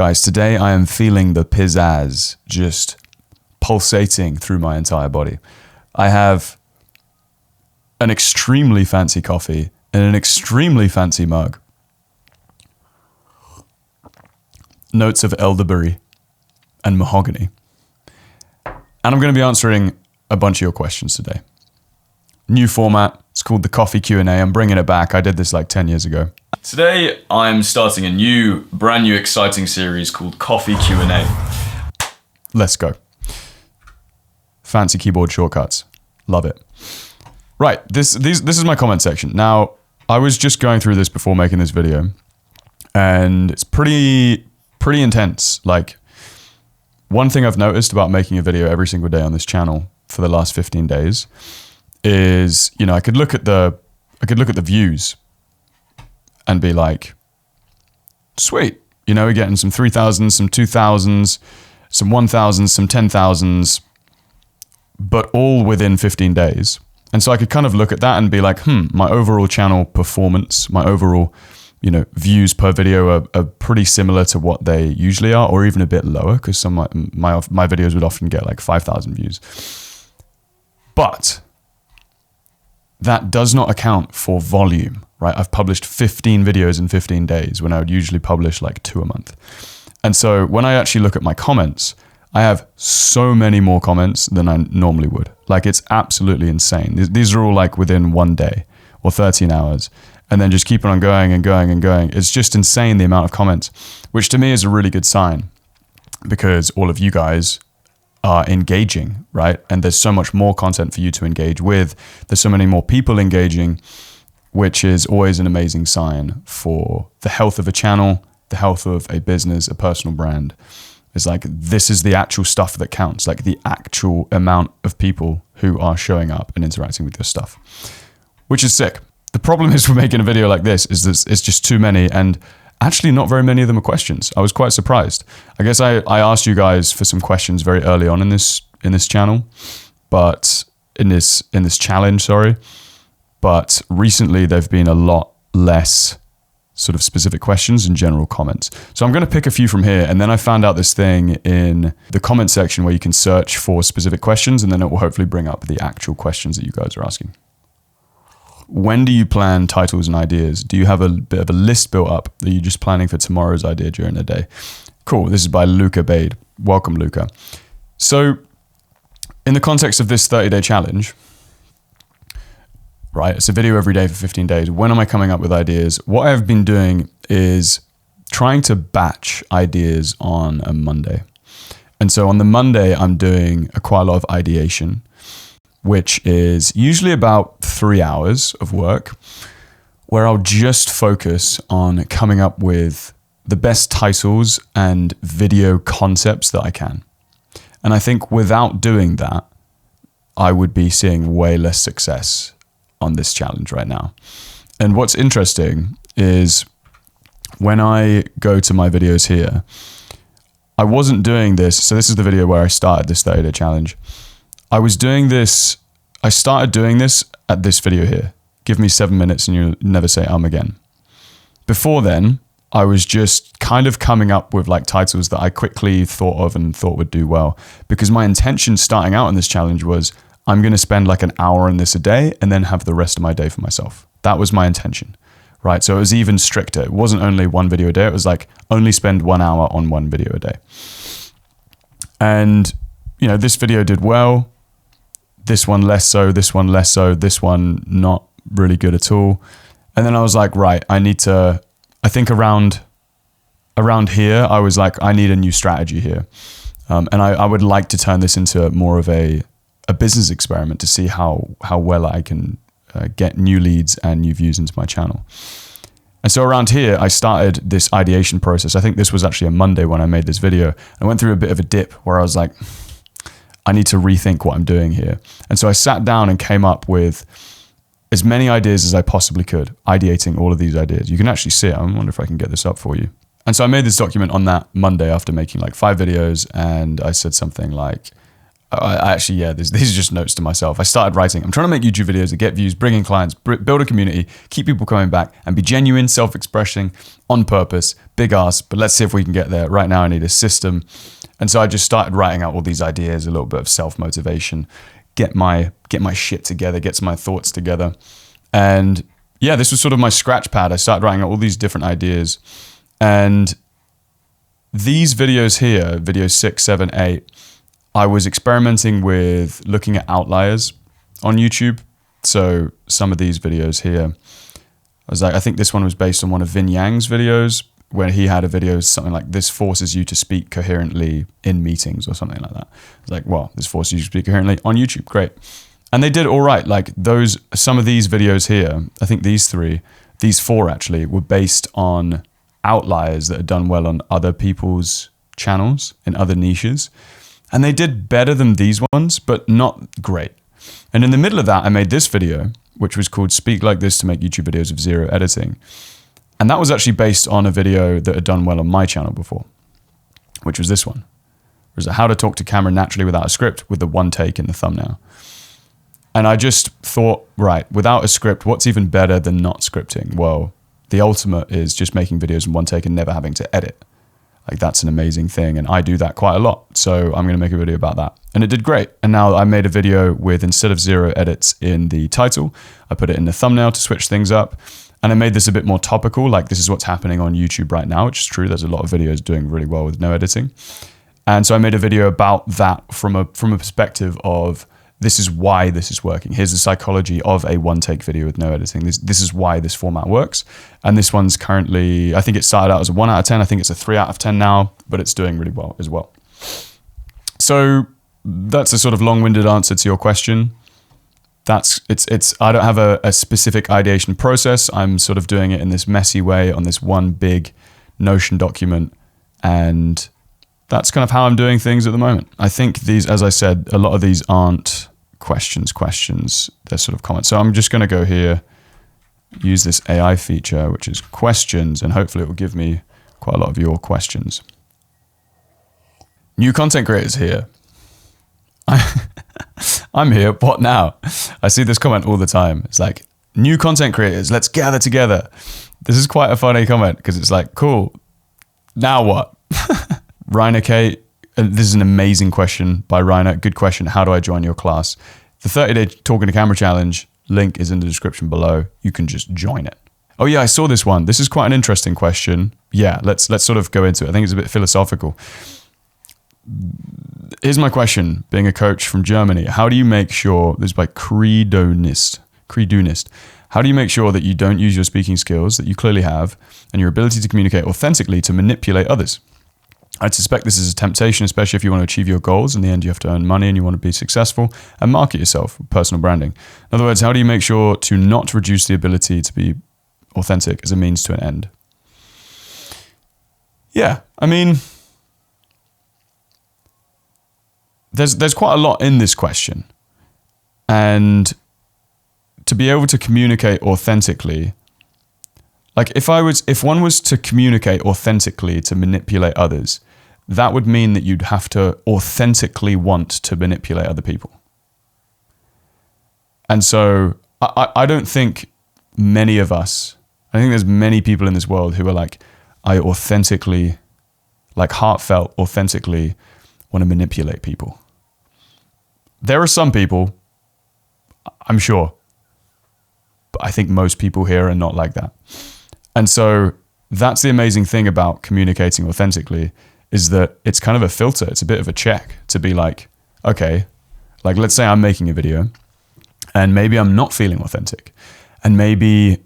Guys, today I am feeling the pizzazz just pulsating through my entire body. I have an extremely fancy coffee in an extremely fancy mug. Notes of elderberry and mahogany. And I'm going to be answering a bunch of your questions today. New format. It's called the Coffee Q&A. I'm bringing it back. I did this like 10 years ago. Today, I'm starting a brand new exciting series called Coffee Q&A. Let's go. Fancy keyboard shortcuts. Love it. Right, this is my comment section. Now, I was just going through this before making this video, and it's pretty intense. Like, one thing I've noticed about making a video every single day on this channel for the last 15 days is, I could look at the views and be like, sweet, we're getting some 3,000s, some 2,000s, some 1,000s, some 10,000s, but all within 15 days. And so I could kind of look at that and be like, my overall channel performance, my overall, views per video are pretty similar to what they usually are, or even a bit lower, because some of my videos would often get like 5,000 views. But that does not account for volume, right? I've published 15 videos in 15 days when I would usually publish like 2 a month. And so when I actually look at my comments, I have so many more comments than I normally would. Like, it's absolutely insane. These are all like within 1 day or 13 hours, and then just keeping on going and going and going. It's just insane, the amount of comments, which to me is a really good sign, because all of you guys are engaging, right? And there's so much more content for you to engage with. There's so many more people engaging, which is always an amazing sign for the health of a channel, the health of a business, a personal brand. It's like, this is the actual stuff that counts, like the actual amount of people who are showing up and interacting with your stuff, which is sick. The problem is with making a video like this is that it's just too many, and actually not very many of them are questions. I was quite surprised. I guess I asked you guys for some questions very early on in this channel, but in this challenge, sorry. But recently there've been a lot less sort of specific questions and general comments. So I'm going to pick a few from here, and then I found out this thing in the comment section where you can search for specific questions, and then it will hopefully bring up the actual questions that you guys are asking. When do you plan titles and ideas? Do you have a bit of a list built up? Are you just planning for tomorrow's idea during the day? Cool. This is by Luca Bade. Welcome, Luca. So in the context of this 30-day challenge, right, it's a video every day for 15 days. When am I coming up with ideas? What I've been doing is trying to batch ideas on a Monday. And so on the Monday, I'm doing quite a lot of ideation, which is usually about 3 hours of work, where I'll just focus on coming up with the best titles and video concepts that I can. And I think without doing that, I would be seeing way less success on this challenge right now. And what's interesting is when I go to my videos here, I wasn't doing this. So this is the video where I started this 30-day challenge. I started doing this at this video here. Give me 7 minutes and you'll never say again. Before then, I was just kind of coming up with like titles that I quickly thought of and thought would do well, because my intention starting out in this challenge was I'm going to spend like an hour on this a day and then have the rest of my day for myself. That was my intention, right? So it was even stricter. It wasn't only one video a day. It was like only spend 1 hour on one video a day. And, this video did well. This one less so, this one less so, this one not really good at all. And then I was like, right, I think around here, I was like, I need a new strategy here. And I would like to turn this into more of a business experiment to see how well I can get new leads and new views into my channel. And so around here, I started this ideation process. I think this was actually a Monday when I made this video. I went through a bit of a dip where I was like, I need to rethink what I'm doing here. And so I sat down and came up with as many ideas as I possibly could, ideating all of these ideas. You can actually see it. I wonder if I can get this up for you. And so I made this document on that Monday after making like 5 videos. And I said something like, I actually, yeah, these are just notes to myself. I started writing, I'm trying to make YouTube videos that get views, bring in clients, build a community, keep people coming back, and be genuine, self-expressing, on purpose, big ask, but let's see if we can get there. Right now I need a system. And so I just started writing out all these ideas, a little bit of self-motivation, get my shit together, get my thoughts together. And yeah, this was sort of my scratch pad. I started writing out all these different ideas. And these videos here, video 6, 7, 8, I was experimenting with looking at outliers on YouTube. So some of these videos here, I think this one was based on one of Vin Yang's videos, where he had a video something like, this forces you to speak coherently in meetings or something like that. It's like, well, this forces you to speak coherently on YouTube, great. And they did all right. Like some of these videos here, I think these 4 actually, were based on outliers that had done well on other people's channels in other niches. And they did better than these ones, but not great. And in the middle of that, I made this video, which was called Speak Like This to Make YouTube Videos with Zero Editing. And that was actually based on a video that had done well on my channel before, which was this one. It was how to talk to camera naturally without a script with the one take in the thumbnail. And I just thought, right, without a script, what's even better than not scripting? Well, the ultimate is just making videos in one take and never having to edit. Like, that's an amazing thing. And I do that quite a lot. So I'm going to make a video about that. And it did great. And now I made a video with, instead of 0 edits in the title, I put it in the thumbnail to switch things up. And I made this a bit more topical. Like, this is what's happening on YouTube right now, which is true. There's a lot of videos doing really well with no editing. And so I made a video about that from a perspective of, this is why this is working. Here's the psychology of a one-take video with no editing. This is why this format works. And this one's currently, I think it started out as a 1 out of 10. I think it's a 3 out of 10 now, but it's doing really well as well. So that's a sort of long-winded answer to your question. I don't have a specific ideation process. I'm sort of doing it in this messy way on this one big Notion document. And that's kind of how I'm doing things at the moment. I think these, as I said, a lot of these aren't questions. They're sort of comments. So I'm just going to go here, use this AI feature, which is questions, and hopefully it will give me quite a lot of your questions. New content creators here. I'm here, what now? I see this comment all the time. It's like, new content creators, let's gather together. This is quite a funny comment because it's like, cool, now what? Rainer K, this is an amazing question by Rainer. Good question. How do I join your class? The 30-day Talking to Camera Challenge link is in the description below. You can just join it. Oh yeah, I saw this one. This is quite an interesting question. Yeah, let's sort of go into it. I think it's a bit philosophical. Here's my question, being a coach from Germany. How do you make sure, this is by Credunist. How do you make sure that you don't use your speaking skills that you clearly have and your ability to communicate authentically to manipulate others? I'd suspect this is a temptation, especially if you want to achieve your goals. In the end, you have to earn money and you want to be successful and market yourself, personal branding. In other words, how do you make sure to not reduce the ability to be authentic as a means to an end? Yeah, I mean, there's quite a lot in this question. And to be able to communicate authentically, like if one was to communicate authentically to manipulate others, that would mean that you'd have to authentically want to manipulate other people. And so I don't think many of us, I think there's many people in this world who are like, I authentically, like heartfelt, authentically want to manipulate people. There are some people, I'm sure, but I think most people here are not like that. And so that's the amazing thing about communicating authentically, is that it's kind of a filter. It's a bit of a check to be like, okay, like let's say I'm making a video and maybe I'm not feeling authentic. And maybe,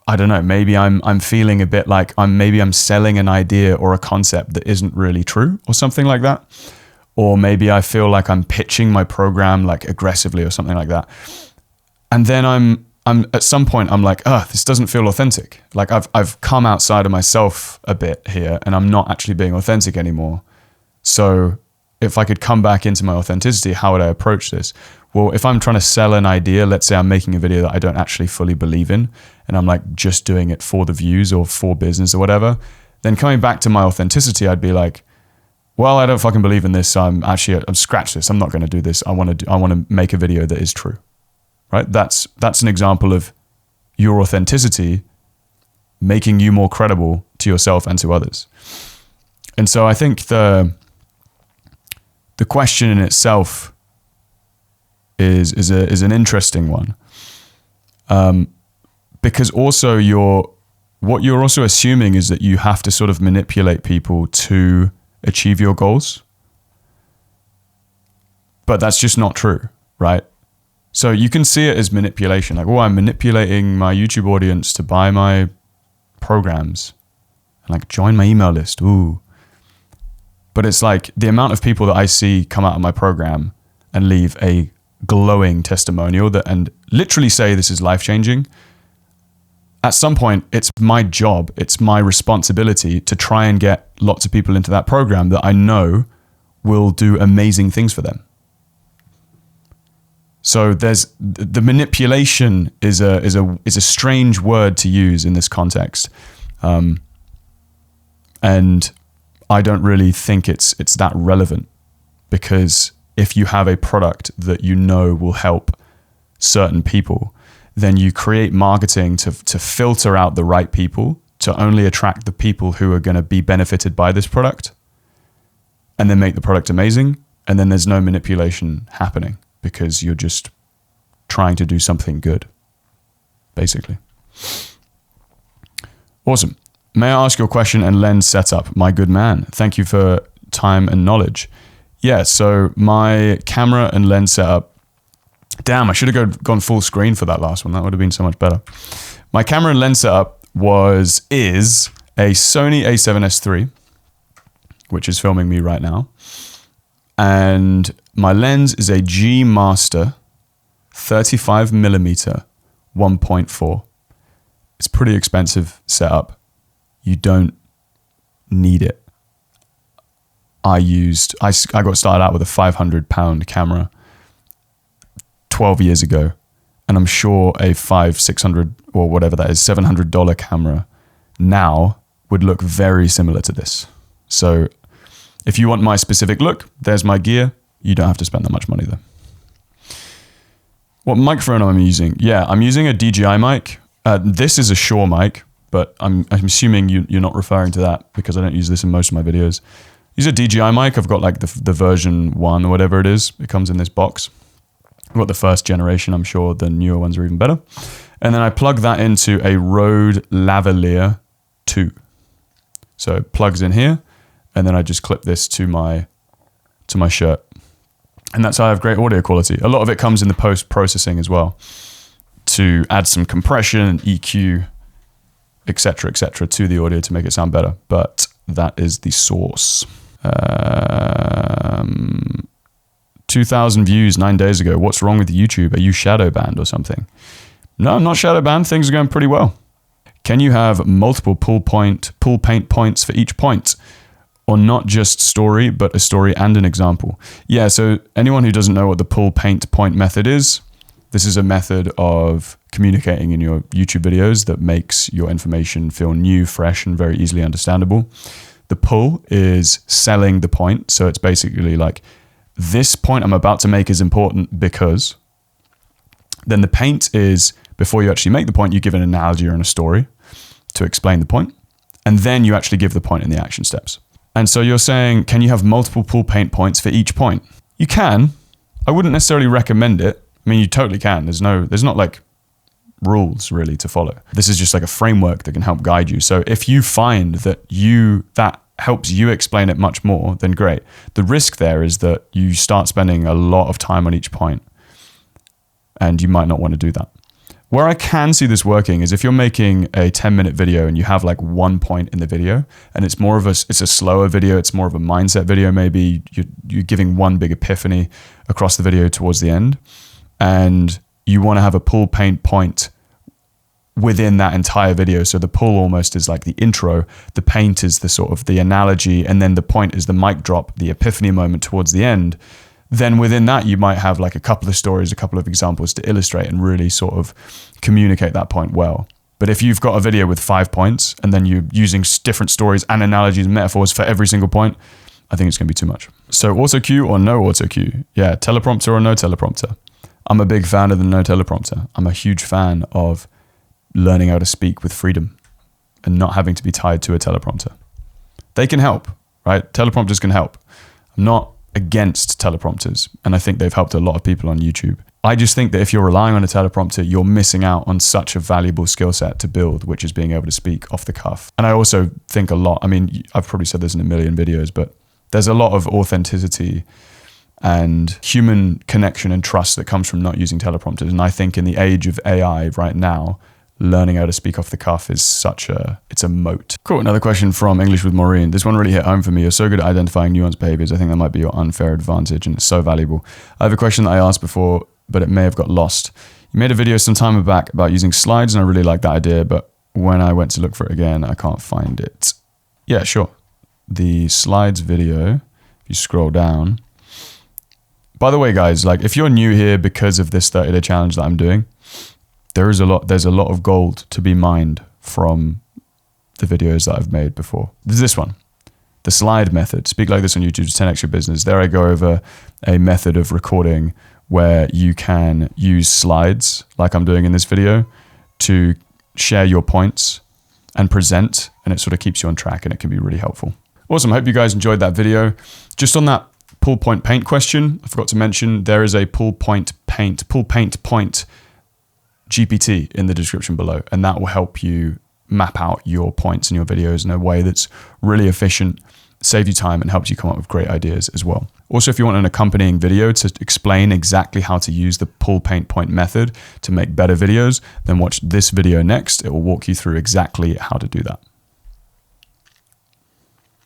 I don't know, maybe I'm feeling a bit like I'm selling an idea or a concept that isn't really true or something like that. Or maybe I feel like I'm pitching my program like aggressively or something like that. And then I'm at some point I'm like, this doesn't feel authentic. Like I've come outside of myself a bit here and I'm not actually being authentic anymore. So if I could come back into my authenticity, how would I approach this? Well, if I'm trying to sell an idea, let's say I'm making a video that I don't actually fully believe in, and I'm like just doing it for the views or for business or whatever, then coming back to my authenticity, I'd be like, well, I don't fucking believe in this. I'm scratch this. I'm not going to do this. I want to make a video that is true, right? That's an example of your authenticity making you more credible to yourself and to others. And so I think the question in itself is an interesting one, because also what you're also assuming is that you have to sort of manipulate people to achieve your goals, but that's just not true, right? So you can see it as manipulation, like, oh, I'm manipulating my YouTube audience to buy my programs and like join my email list. Ooh. But it's like the amount of people that I see come out of my program and leave a glowing testimonial and literally say this is life-changing. At some point, it's my job, it's my responsibility to try and get lots of people into that program that I know will do amazing things for them. So there's the manipulation is a strange word to use in this context, and I don't really think it's that relevant, because if you have a product that you know will help certain people, then you create marketing to filter out the right people, to only attract the people who are going to be benefited by this product, and then make the product amazing. And then there's no manipulation happening, because you're just trying to do something good, basically. Awesome. May I ask your question and lens setup, my good man? Thank you for time and knowledge. Yeah, so my camera and lens setup, damn, I should have gone full screen for that last one. That would have been so much better. My camera and lens setup is a Sony a7S III, which is filming me right now. And my lens is a G Master 35mm 1.4. It's pretty expensive setup. You don't need it. I got started out with a £500 camera 12 years ago, and I'm sure a $500-600 or whatever that is, $700 camera now would look very similar to this. So if you want my specific look, there's my gear. You don't have to spend that much money though. What microphone am I using? Yeah, I'm using a DJI mic. This is a Shure mic, but I'm assuming you're not referring to that, because I don't use this in most of my videos. Use a DJI mic. I've got like the version 1 or whatever it is. It comes in this box. I've got the first generation. I'm sure the newer ones are even better. And then I plug that into a Rode Lavalier 2. So it plugs in here, and then I just clip this to my shirt. And that's how I have great audio quality. A lot of it comes in the post-processing as well, to add some compression and EQ, etc., to the audio to make it sound better. But that is the source. 2,000 views 9 days ago. What's wrong with YouTube? Are you shadow banned or something? No, I'm not shadow banned. Things are going pretty well. Can you have multiple pull paint points for each point? Or not just story, but a story and an example? Yeah, so anyone who doesn't know what the pull paint point method is, this is a method of communicating in your YouTube videos that makes your information feel new, fresh, and very easily understandable. The pull is selling the point. So it's basically like, this point I'm about to make is important because. Then the paint is, before you actually make the point, you give an analogy or a story to explain the point. And then you actually give the point in the action steps. And so you're saying, can you have multiple pull paint points for each point? You can. I wouldn't necessarily recommend it. I mean, you totally can. There's not like rules really to follow. This is just like a framework that can help guide you. So if you find that helps you explain it much more, then great. The risk there is that you start spending a lot of time on each point, and you might not want to do that. Where I can see this working is if you're making a 10-minute video and you have like one point in the video, and it's a slower video, it's more of a mindset video, maybe you're giving one big epiphany across the video towards the end, and you want to have a pull paint point within that entire video. So the pull almost is like the intro, the paint is the sort of the analogy, and then the point is the mic drop, the epiphany moment towards the end. Then within that, you might have like a couple of stories, a couple of examples to illustrate and really sort of communicate that point well. But if you've got a video with 5 points and then you're using different stories and analogies and metaphors for every single point, I think it's going to be too much. So auto cue or no auto cue? Yeah, teleprompter or no teleprompter? I'm a big fan of the no teleprompter. I'm a huge fan of learning how to speak with freedom and not having to be tied to a teleprompter. They can help, right? Teleprompters can help. I'm not against teleprompters, and I think they've helped a lot of people on YouTube. I just think that if you're relying on a teleprompter, you're missing out on such a valuable skill set to build, which is being able to speak off the cuff. And I also think a lot, I mean, I've probably said this in a million videos, but there's a lot of authenticity and human connection and trust that comes from not using teleprompters. And I think in the age of AI right now, learning how to speak off the cuff is it's a moat. Cool, another question from English with Maureen. This one really hit home for me. You're so good at identifying nuanced behaviors. I think that might be your unfair advantage and it's so valuable. I have a question that I asked before, but it may have got lost. You made a video some time back about using slides and I really like that idea, but when I went to look for it again, I can't find it. Yeah, sure. The slides video, if you scroll down. By the way, guys, like if you're new here because of this 30-day challenge that I'm doing, there's a lot of gold to be mined from the videos that I've made before. There's this one, the slide method. Speak like this on YouTube to 10x your business. There I go over a method of recording where you can use slides like I'm doing in this video to share your points and present, and it sort of keeps you on track and it can be really helpful. Awesome, I hope you guys enjoyed that video. Just on that pull point paint question, I forgot to mention there is a pull paint point GPT in the description below, and that will help you map out your points in your videos in a way that's really efficient, save you time, and helps you come up with great ideas as well. Also, if you want an accompanying video to explain exactly how to use the pull paint point method to make better videos, then watch this video next. It will walk you through exactly how to do that.